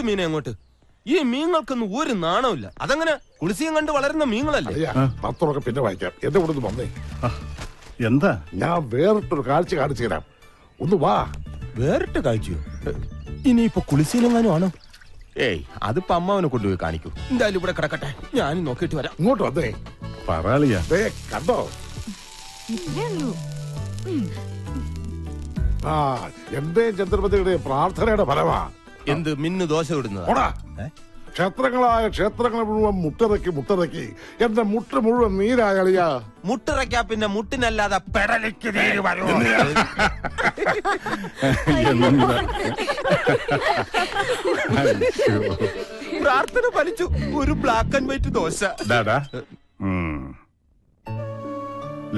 വിട്ട് മീനെ അങ്ങോട്ട്. ഈ മീങ്ങൾക്കൊന്നും ഒരു നാണമില്ല. അതങ്ങനെ കുളിസിയും കണ്ട് വളരുന്ന മീങ്ങളല്ലേ? പത്രമൊക്കെ പിന്നെ വായിക്കാം. എന്റെ കൂടെ ഒന്ന് വന്നേ. എന്താ? ഞാൻ വേറിട്ടൊരു കാഴ്ച കാണിച്ചു തരാം. ഒന്ന് വാ. വേറിട്ട് കാഴ്ചയോ? ഇനിയിപ്പോ കുളിസിയിലെങ്ങാനും ആണോ? ഏയ്, അതിപ്പോ അമ്മാവനെ കൊണ്ടുപോയി കാണിക്കൂ. എന്തായാലും ഇവിടെ കിടക്കട്ടെ, ഞാൻ നോക്കിയിട്ട് വരാം. ഇങ്ങോട്ട് വന്നേ. പറയാളിയാ കണ്ടോ? ആ, എന്റെ ചന്ദ്രപതിയുടെ പ്രാർത്ഥനയുടെ ഫലമാ. എന്ത് മിന്നു ദോശ ഇടുന്നത്? ക്ഷേത്രങ്ങളായ ക്ഷേത്രങ്ങൾ മുഴുവൻ മുട്ടിറക്കി എന്റെ മുട്ട് മുഴുവൻ നീരാളിയാ. മുട്ടിറക്കാ പിന്നെ മുട്ടിനല്ലാതെ പെടലിക്ക് നീര് വരും. പ്രാർത്ഥന ഫലിച്ചു. ഒരു black and white dosa.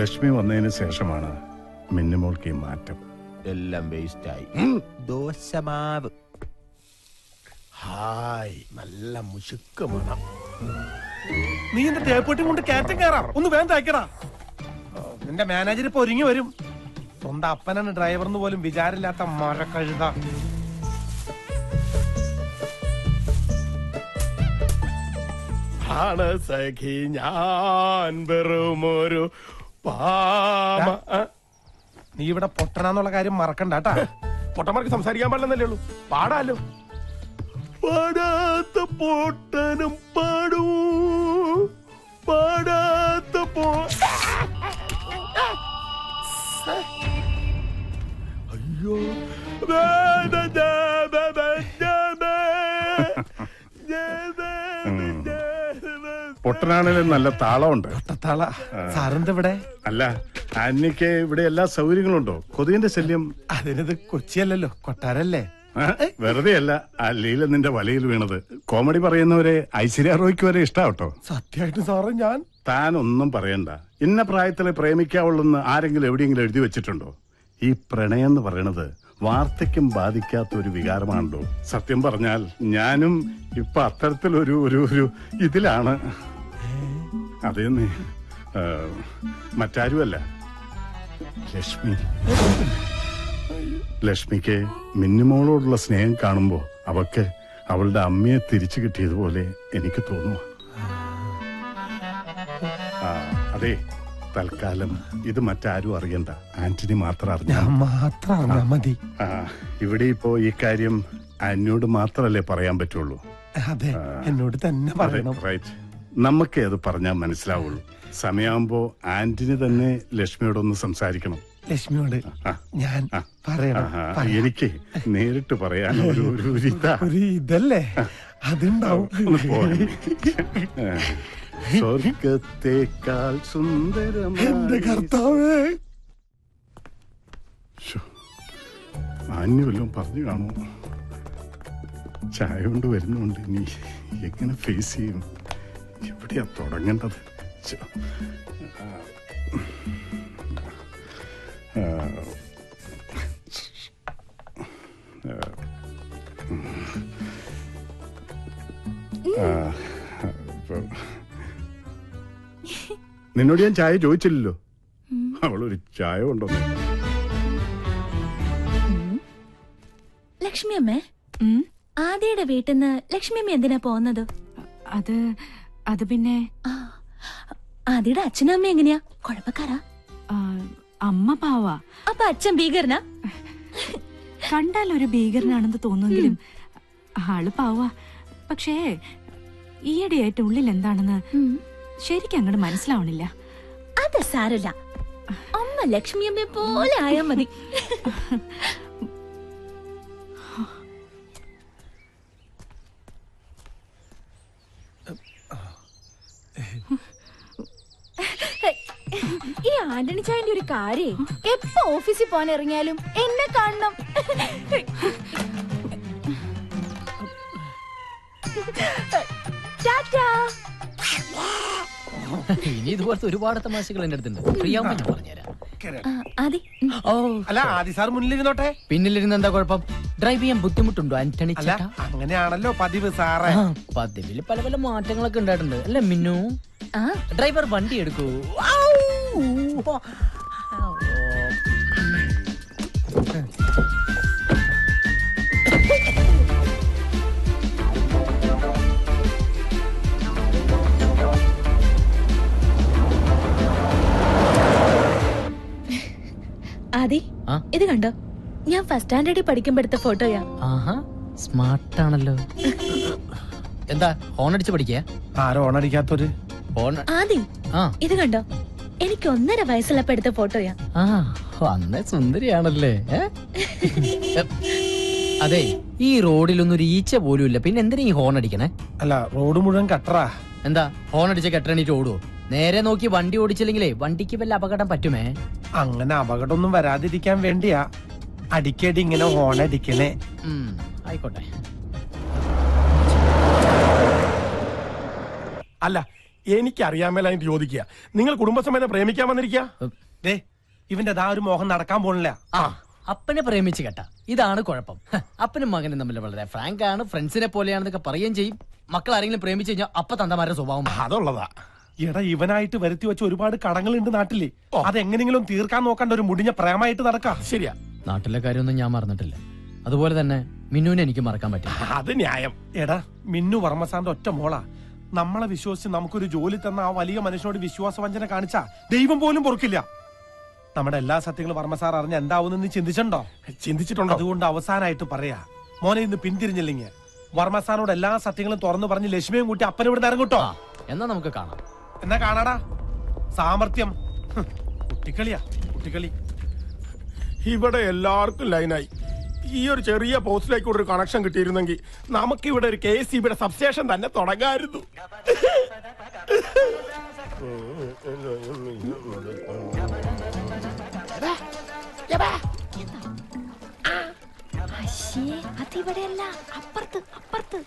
Lakshmi വന്നതിന് ശേഷമാണ് മിന്നുമോൾക്ക് ഈ മാറ്റം. എല്ലാം വേസ്റ്റായി. ദോശമാവ്. ഹായ്, നല്ല മുശുക്ക് മണം. നീ എന്റെ തേപ്പൊട്ടി കൊണ്ട് കയറ്റം കയറാം. ഒന്ന് വേഗം തയ്ക്കടാ. നിന്റെ മാനേജർ ഇപ്പൊ ഒരുങ്ങി വരും. സ്വന്തം അപ്പനാണ് ഡ്രൈവർന്ന് പോലും വിചാരമില്ലാത്ത മരക്കഴുത. ആണ് സഖി ഞാൻ വെറുമൊരു പാമ. നീ ഇവിടെ പൊട്ടനാന്നുള്ള കാര്യം മറക്കണ്ട കേട്ടാ. പൊട്ടന്മാർക്ക് സംസാരിക്കാൻ പാടില്ലെന്നല്ലേ ഉള്ളൂ. പാടാലോ. പാടാത്ത പൊട്ടനും പാടൂ, പാടാത്ത അയ്യോ പൊട്ടനാണേലും നല്ല താളമുണ്ട്. സാറെന്തെവിടെ? അല്ല, ആന്റിക്ക് ഇവിടെ എല്ലാ സൗകര്യങ്ങളും ഉണ്ടോ? കൊതുകിന്റെ ശല്യം? അതിനത് കൊച്ചിയല്ലല്ലോ, കൊട്ടാരല്ലേ. വെറുതെ അല്ല ആ ലീല നിന്റെ വലയിൽ വീണത്. കോമഡി പറയുന്നവരെ ഐശ്വര്യ റോയ്ക്ക് വരെ ഇഷ്ടാവട്ടോ. സത്യമായിട്ട് സാറേ, ഞാൻ താനൊന്നും പറയണ്ട. ഇന്ന പ്രായത്തില് പ്രേമിക്കാവുള്ളെന്ന് ആരെങ്കിലും എവിടെയെങ്കിലും എഴുതി വെച്ചിട്ടുണ്ടോ? ഈ പ്രണയം എന്ന് പറയണത് വാർദ്ധക്യം ബാധിക്കാത്ത ഒരു വികാരമാണല്ലോ. സത്യം പറഞ്ഞാൽ ഞാനും ഇപ്പൊ അത്തരത്തിലൊരു ഒരു ഇതിലാണ്. അതേന്ന് മറ്റാരുമല്ല, ലക്ഷ്മി. ലക്ഷ്മിക്ക് മിന്നുമോളോടുള്ള സ്നേഹം കാണുമ്പോ അവക്ക് അവളുടെ അമ്മയെ തിരിച്ചു കിട്ടിയതുപോലെ എനിക്ക് തോന്നുന്നു. അതെ, തൽക്കാലം ഇത് മറ്റാരും അറിയണ്ട. ആന്റണി മാത്രം അറിഞ്ഞാൽ മതി. ഇവിടെ ഇപ്പോ ഈ കാര്യം എന്നോട് മാത്രല്ലേ പറയാൻ പറ്റുള്ളൂ. അതെ, എന്നോട് തന്നെ പറയണം. റൈറ്റ്. നമുക്ക് അത് പറഞ്ഞാൽ മനസ്സിലാവുള്ളൂ. സമയമാകുമ്പോ ആന്റണി തന്നെ ലക്ഷ്മിയോടൊന്ന് സംസാരിക്കണം. ലക്ഷ്മിയോട് ഞാൻ പറയണം. എനിക്ക് നേരിട്ട് പറയാൻ ഒരു ഇതല്ലേ അതുണ്ടാവും. സ്വർഗത്തേക്കാൾ സുന്ദരം എന്റെ കർത്താവേ. ആന്യവല്ലോ പറഞ്ഞു കാണൂ. ചായ കൊണ്ട് വരുന്നുണ്ട്. ഇനി എങ്ങനെ ഫേസ് ചെയ്യും? എവിടെയാ തുടങ്ങേണ്ടത്? നിന്നോട് ഞാൻ ചായ ചോദിച്ചില്ലല്ലോ. അവളൊരു ചായ കൊണ്ടുവന്നു. ലക്ഷ്മി അമ്മേ, ആദിയുടെ വീട്ടിൽ നിന്ന് ലക്ഷ്മി അമ്മ എന്തിനാ പോകുന്നത്? അത് പിന്നെ ആദിയുടെ അച്ഛനും അമ്മ എങ്ങനെയാ? കുഴപ്പക്കാരാ? അമ്മ പാവാ. അപ്പൊ അച്ഛൻ ഭീകരനാ? കണ്ടാൽ ഒരു ഭീകരനാണെന്ന് തോന്നുമെങ്കിലും ആള് പാവാ. പക്ഷേ ഈയിടെയായിട്ട് ഉള്ളിൽ എന്താണെന്ന് ശരിക്കും അങ്ങോട്ട് മനസ്സിലാവണില്ല. അത് സാരല്ല, അമ്മ ലക്ഷ്മി അമ്മയെ പോലെ ആയാ മതി. ഈ ആന്റണി ചായന്റെ ഒരു കാര്യം, എപ്പോ ഓഫീസിൽ പോകാൻ ഇറങ്ങിയാലും എന്നെ കാണണം. ഇനി ഇതുപോലത്തെ ഒരുപാട് തമാശകൾ എന്റെ അടുത്തുണ്ട്. ഫ്രീയാവുമ്പോ ഞാൻ പറഞ്ഞുതരാം. അല്ല, ആദി സാർ മുന്നിലിരുന്നോട്ടെ. പിന്നിലിരുന്ന് എന്താ കുഴപ്പം? ഡ്രൈവ് ചെയ്യാൻ ബുദ്ധിമുട്ടുണ്ടോ ആന്റണി ചേട്ടാ? അങ്ങനെയാണല്ലോ പതിവ് സാറേ. പതിവിൽ പല പല മാറ്റങ്ങളൊക്കെ ഉണ്ടായിട്ടുണ്ട് അല്ലെ മിന്നു? ഡ്രൈവർ വണ്ടി എടുക്കൂ. ഇത് കണ്ടോ, ഞാൻ ഫസ്റ്റ് സ്റ്റാൻഡേർഡിൽ പഠിക്കുമ്പോ എടുത്ത ഫോട്ടോയാ. ആഹാ സ്മാർട്ടാണല്ലോ. എന്താ ഹോൺ അടിച്ച് പഠിക്കുക? ആരോ ഓണടിക്കാത്തൊരു ഹോൺ. ആദി, ആ ഇത് കണ്ടോ, എനിക്ക് 1.5 വയസ്സുള്ളപ്പോ എടുത്ത ഫോട്ടോയാ. ആ അന്നേ സുന്ദരിയാണല്ലേ. അതെ, ഈ റോഡിലൊന്നും ഒരു ഈച്ച പോലും ഇല്ല, പിന്നെ എന്തിനാ ഈ ഹോൺ അടിക്കണേ? അല്ല, റോഡ് മുഴുവൻ കട്ടറാ. എന്താ ഹോൺ അടിച്ച കെട്ടണിട്ട് ഓടുവോ? നേരെ നോക്കി വണ്ടി ഓടിച്ചില്ലെങ്കിലേ വണ്ടിക്ക് വല്ല അപകടം പറ്റുമേ. അങ്ങനെ അപകടമൊന്നും വരാതിരിക്കാൻ വേണ്ടിയാ അടിക്കടി ഇങ്ങനെ ഹോണടിക്കണേ. ആയിക്കോട്ടെ. അല്ല, എനിക്കറിയാൻ മേല എനിക്ക് ചോദിക്കുക, നിങ്ങൾ കുടുംബസമേതം പ്രേമിക്കാൻ വന്നിരിക്കുക? ഇവന്റെ ഒരു മോഹം നടക്കാൻ പോണില്ല. അപ്പനെ പ്രേമിച്ച് കേട്ട ഇതാണ് കുഴപ്പം. അപ്പനും മകനും തമ്മിൽ വളരെ ഫ്രാങ്ക് ആണ്, ഫ്രണ്ട്സിനെ പോലെയാണെന്നൊക്കെ പറയുകയും ചെയ്യും. മക്കൾ ആരെങ്കിലും പ്രേമിച്ചു കഴിഞ്ഞാൽ അപ്പൊ തന്തമാരുടെ സ്വഭാവം അതുള്ളതാ. എടാ, ഇവനായിട്ട് വരുത്തി വെച്ച ഒരുപാട് കടങ്ങളുണ്ട് നാട്ടില്. അതെങ്ങനെങ്കിലും തീർക്കാൻ നോക്കേണ്ട ഒരു മുടിഞ്ഞ പ്രേമായിട്ട് നടക്കാം. ശരിയാ, നാട്ടിലെ കാര്യമൊന്നും ഞാൻ മറന്നിട്ടില്ല. അതുപോലെ തന്നെ മിന്നുവിനെ എനിക്ക് മറക്കാൻ പറ്റും. അത് ന്യായം. എടാ, മിന്നു വർമ്മസാറിന്റെ ഒറ്റ മോളാ. നമ്മളെ വിശ്വസിച്ച് നമുക്കൊരു ജോലി തന്ന ആ വലിയ മനുഷ്യനോട് വിശ്വാസവഞ്ചന കാണിച്ചാ ദൈവം പോലും പൊറുക്കില്ല. നമ്മുടെ എല്ലാ സത്യങ്ങളും വർമ്മസാർ അറിഞ്ഞ എന്താവുന്നെന്ന് ചിന്തിച്ചിട്ടുണ്ടോ? അതുകൊണ്ട് അവസാനമായിട്ട് പറയാ, മോനെ ഇന്ന് പിന്തിരിഞ്ഞില്ലെങ്കിൽ വർമ്മസാറിനോട് എല്ലാ സത്യങ്ങളും തുറന്നു പറഞ്ഞ് ലക്ഷ്മിയും കൂട്ടി അപ്പനെ ഇവിടെ ഇറങ്ങൂട്ടോ. എന്നാ നമുക്ക് കാണാം. എന്നാ കാണാടാ. സാമർത്ഥ്യം കുട്ടിക്കളിയാ, കുട്ടിക്കളി. ഇവിടെ എല്ലാവർക്കും ലൈനായി. ഈ ഒരു ചെറിയ പോസ്റ്റിലേക്ക് ഒരു കണക്ഷൻ കിട്ടിയിരുന്നെങ്കിൽ നമുക്കിവിടെ ഒരു KCBയുടെ സബ്സ്റ്റേഷൻ തന്നെ തുടങ്ങായിരുന്നു. അതിവിടെയല്ല, അപ്പുറത്ത് അപ്പുറത്ത്.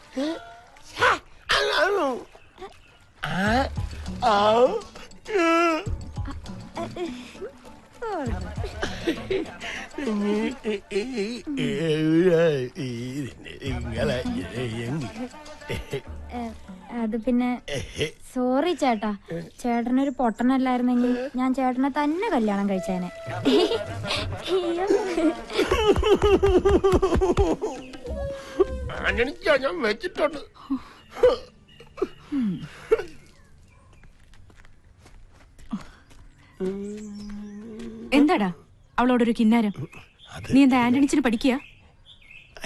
അത് പിന്നെ സോറി ചേട്ടാ, ചേട്ടനൊരു പൊട്ടനല്ലായിരുന്നെങ്കിൽ ഞാൻ ചേട്ടനെ തന്നെ കല്യാണം കഴിച്ചേനെ. ഞാൻ വെച്ചിട്ടുണ്ട്. എന്താടാ അവളോടൊരു കിന്നാരം? നീ എന്താ ആന്റണിച്ചിന് പഠിക്കുക?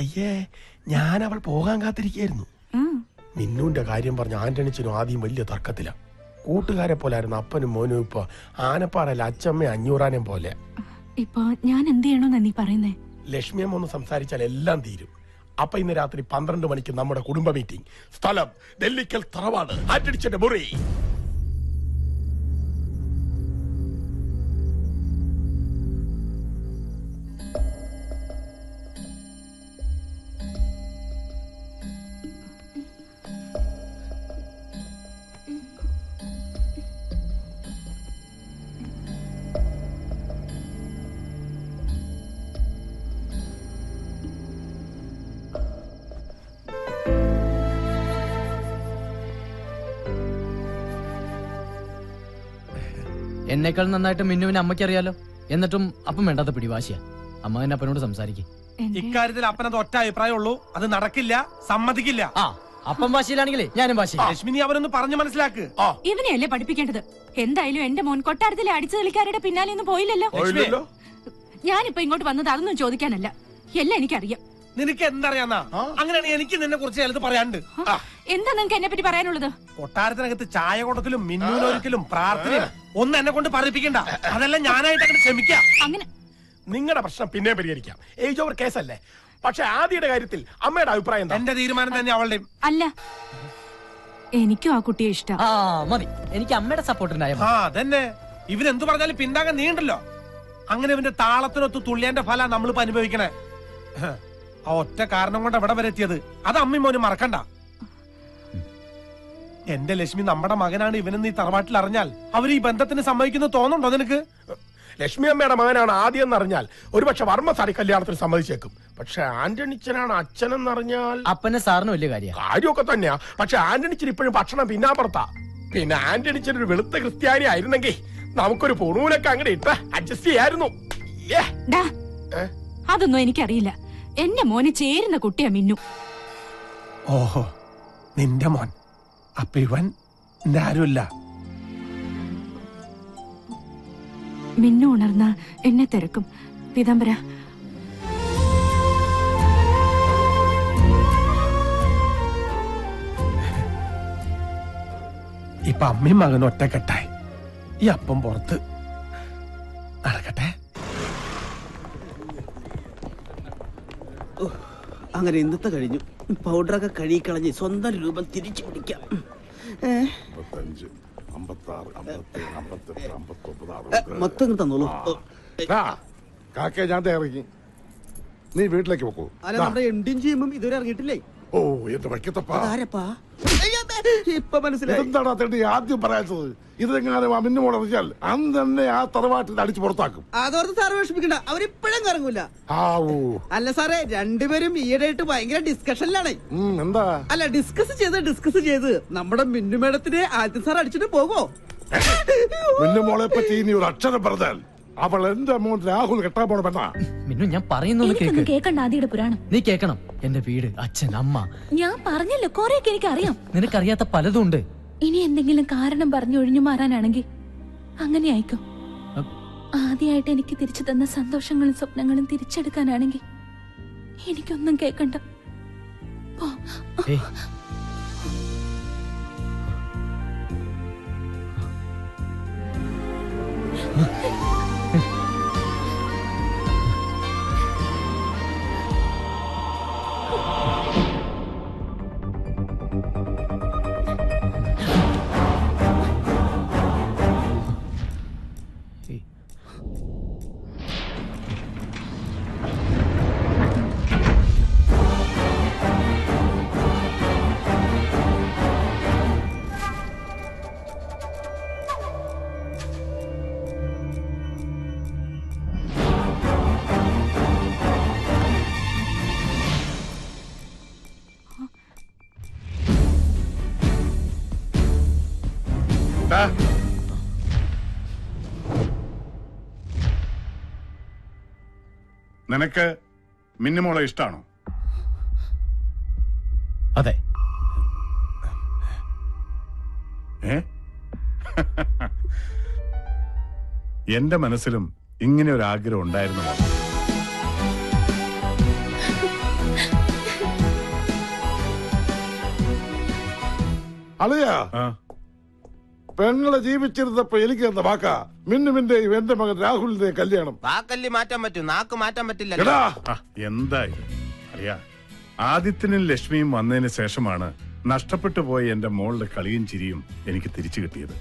അയ്യേ, ഞാൻ അവൾ പോകാൻ കാത്തിരിക്കായിരുന്നു. മിന്നുവിന്റെ കാര്യം പറഞ്ഞ ആന്റണിച്ചനും ആദ്യം വലിയ തർക്കത്തില. കൂട്ടുകാരെ പോലായിരുന്നു അപ്പനും മോനും. ഇപ്പൊ ആനപ്പാറയിലെ അച്ചമ്മ അഞ്ഞൂറാനേം പോലെ. ഇപ്പൊ ഞാൻ എന്ത് ചെയ്യണോന്നാ നീ പറയുന്നേ? ലക്ഷ്മിയമ്മ ഒന്ന് സംസാരിച്ചാൽ എല്ലാം തീരും. അപ്പൊ ഇന്ന് രാത്രി 12 മണിക്ക് നമ്മുടെ കുടുംബ മീറ്റിംഗ്. സ്ഥലം നെല്ലിക്കൽ തറവാട്, ആന്റണിച്ചന്റെ മുറി. എന്നേക്കാൾ നന്നായിട്ട് മിന്നുവിനെ അമ്മയ്ക്കറിയാലോ. എന്നിട്ടും അപ്പം വേണ്ടാത്ത പിടിവാശിയാ. അമ്മ എന്നെ അപ്പനോട് സംസാരിക്കും. ഇക്കാര്യത്തിൽ അപ്പനത് ഒറ്റ അഭിപ്രായമുള്ളൂ, അത് നടക്കില്ല, സമ്മതിക്കില്ല. അപ്പം ഭാഷയിലാണെങ്കിലേ ഞാനും ഭാഷ. ലക്ഷ്മി, നീ അവരൊന്ന് പറഞ്ഞു മനസ്സിലാക്ക്. ഇവനെയല്ലേ പഠിപ്പിക്കേണ്ടത്? എന്തായാലും എന്റെ മോൻ കൊട്ടാരത്തിലെ അടിച്ചു കളിക്കാരുടെ പിന്നാലെ ഒന്നും പോയില്ലല്ലോ. ഞാനിപ്പോ ഇങ്ങോട്ട് വന്നത് അതൊന്നും ചോദിക്കാനല്ല, എല്ലാം എനിക്കറിയാം. നിനക്ക് എന്തറിയാന്നാ? അങ്ങനെയാണെങ്കിൽ എനിക്ക് നിന്നെ കുറിച്ച് ചിലത് പറയാനുണ്ട്. എന്താ നിനക്ക് എന്നെ പറ്റി പറയാനുള്ളത്? കൊട്ടാരത്തിനകത്ത് ചായ കൊടുക്കലും മിന്നൂനൊരിക്കലും പ്രാർത്ഥനയും ഒന്നും എന്നെ കൊണ്ട് പറയിപ്പിക്കണ്ട. അതെല്ലാം ഞാനായിട്ട് അങ്ങനെ ക്ഷമിക്കാം. അങ്ങനെ നിങ്ങളുടെ പ്രശ്നം പിന്നെ പരിഹരിക്കാം. ഏജ് ഓവർ കേസല്ലേ. പക്ഷെ ആദ്യയുടെ കാര്യത്തിൽ അമ്മയുടെ അഭിപ്രായം എന്താ? എന്റെ തീരുമാനം തന്നെ അവളുടെയും. അല്ല, എനിക്കും ആ കുട്ടിയെ ഇഷ്ടം. മതി, എനിക്ക് അമ്മയുടെ സപ്പോർട്ടുണ്ടായ. അതന്നെ, ഇവനെന്തു പറഞ്ഞാലും പിന്താകാൻ നീണ്ടല്ലോ. അങ്ങനെ ഇവന്റെ താളത്തിനൊത്ത് തുള്ളിയന്റെ ഫല നമ്മളിപ്പോ അനുഭവിക്കണേ. ആ ഒറ്റ കാരണം കൊണ്ട് എവിടെ വരെ എത്തിയത്, അത് അമ്മയും മോനും മറക്കണ്ട. എന്റെ ലക്ഷ്മി നമ്മുടെ മകനാണ് ഇവനെന്ന് ഈ തറവാട്ടിൽ അറിഞ്ഞാൽ അവർ ഈ ബന്ധത്തിന് സമ്മതിക്കുന്നത് തോന്നുന്നുണ്ടോ നിനക്ക്? ലക്ഷ്മി അമ്മയുടെ മകനാണ് ആദ്യം എന്നറിഞ്ഞാൽ ഒരുപക്ഷെ വർമ്മ സാരി കല്യാണത്തിന് സമ്മതിച്ചേക്കും. പക്ഷെ ആന്റണിച്ചനാണ് അച്ഛനെന്നറിഞ്ഞാൽ അപ്പനെ സാറിന് വലിയ കാര്യമൊക്കെ തന്നെയാ. പക്ഷെ ആന്റണിച്ചൻ ഇപ്പോഴും ഭക്ഷണം പിന്നാമ്പുറത്താ. പിന്നെ ആന്റണിച്ചൻ ഒരു വെളുത്ത ക്രിസ്ത്യാനി ആയിരുന്നെങ്കിൽ നമുക്കൊരു പൊണൂലൊക്കെ അങ്ങനെ ഇട്ട് അഡ്ജസ്റ്റ് ചെയ്യായിരുന്നു. അതൊന്നും എനിക്കറിയില്ല. എന്റെ മോന് ചേരുന്ന കുട്ടിയാ മിന്നു. ഓഹോ, നിന്റെ മോൻ. അപ്പൊ ഇവൻ എന്റെ ആരുമില്ല. മിന്നു ഉണർന്ന എന്നെ തിരക്കും. പീതാംബര, ഇപ്പൊ അമ്മയും മകനും ഒറ്റക്കെട്ടായി. ഈ അപ്പം പുറത്ത് നടക്കട്ടെ. അങ്ങനെ ഇന്നത്തെ കഴിഞ്ഞു. പൗഡറൊക്കെ കഴുകിക്കളഞ്ഞ് സ്വന്തം രൂപം തിരിച്ചു പിടിക്കാം. 55, 56, 57, 58, 59, മൊത്തം ഇങ്ങ് തന്നോളൂ. കാക്കയെ ഞാൻ ഇറങ്ങി. നീ വീട്ടിലേക്ക് പോക്കൂ. അല്ല, നമ്മുടെ എൻഡിങ് ചെയ്യുമ്പം ഇതുവരെ ഇറങ്ങിയിട്ടില്ലേ? ഓ എന്റെ വയ്ക്കത്തപ്പാ, ആരപ്പാ? ഇപ്പൊ മനസ്സിലായി. എന്താടാ തേണ്ടി ആദ്യം പറയാത്തത്? ഇതെങ്ങാനും മിന്നു മോൾ അറിഞ്ഞാൽ അന്ന് തന്നെ ആ തറവാട്ടിൽ അടിച്ചു പുറത്താക്കും. അതോർത്ത് സാറ് വിഷമിക്കണ്ട, അവരിപ്പോഴും കറങ്ങൂല. അല്ല സാറേ, രണ്ടുപേരും ഈയിടെയായിട്ട് ഭയങ്കര ഡിസ്കഷനിലാണ്. എന്താ? അല്ല, ഡിസ്കസ് ചെയ്ത് നമ്മുടെ മിന്നു മേഡത്തിനെ ആദ്യം സാർ അടിച്ചിട്ട് പോകോ? മിന്നു മോളെ പറ്റി ഇനി ഒരു അക്ഷരം പറഞ്ഞാൽ അവൾ എന്റെ മോൻ രാഹുൽ കെട്ടാൻ പോണ പെണ്ണാ. മിന്നു, ഞാൻ പറയുന്നു എനിക്കൊന്നും കേക്കണ്ട ആദിയുടെ പുരാണം. നീ കേക്കണം. എന്റെ വീട്, അച്ഛൻ, അമ്മ. ഞാൻ പറഞ്ഞല്ലോ, കൊറേയൊക്കെ എനിക്കറിയാം. നിനക്കറിയാത്ത പലതും ഉണ്ട്. ഇനി എന്തെങ്കിലും കാരണം പറഞ്ഞു ഒഴിഞ്ഞു മാറാനാണെങ്കിൽ അങ്ങനെ ആയിക്കോ. ആദ്യമായിട്ട് എനിക്ക് തിരിച്ചു തന്ന സന്തോഷങ്ങളും സ്വപ്നങ്ങളും തിരിച്ചെടുക്കാനാണെങ്കിൽ എനിക്കൊന്നും കേക്കണ്ട. നിനക്ക് മിന്നുമോളെ ഇഷ്ടാണോ? അതെ. എന്റെ മനസ്സിലും ഇങ്ങനെ ഒരു ആഗ്രഹം ഉണ്ടായിരുന്നു. അളിയാ, പെങ്ങളെ ജീവിച്ചിരുന്നപ്പോ എനിക്ക് തന്ന വാക്കാ മിന്നുവിന്റെയും എന്റെ മകൻ രാഹുലിന്റെയും കല്യാണം. വാക്കല്ലി മാറ്റാൻ പറ്റും, നാക്ക് മാറ്റാൻ പറ്റില്ല. എന്തായി അറിയാ, ആദിത്യനും ലക്ഷ്മിയും വന്നതിന് ശേഷമാണ് നഷ്ടപ്പെട്ടു പോയ എന്റെ മോളുടെ കളിയും ചിരിയും എനിക്ക് തിരിച്ചു കിട്ടിയത്.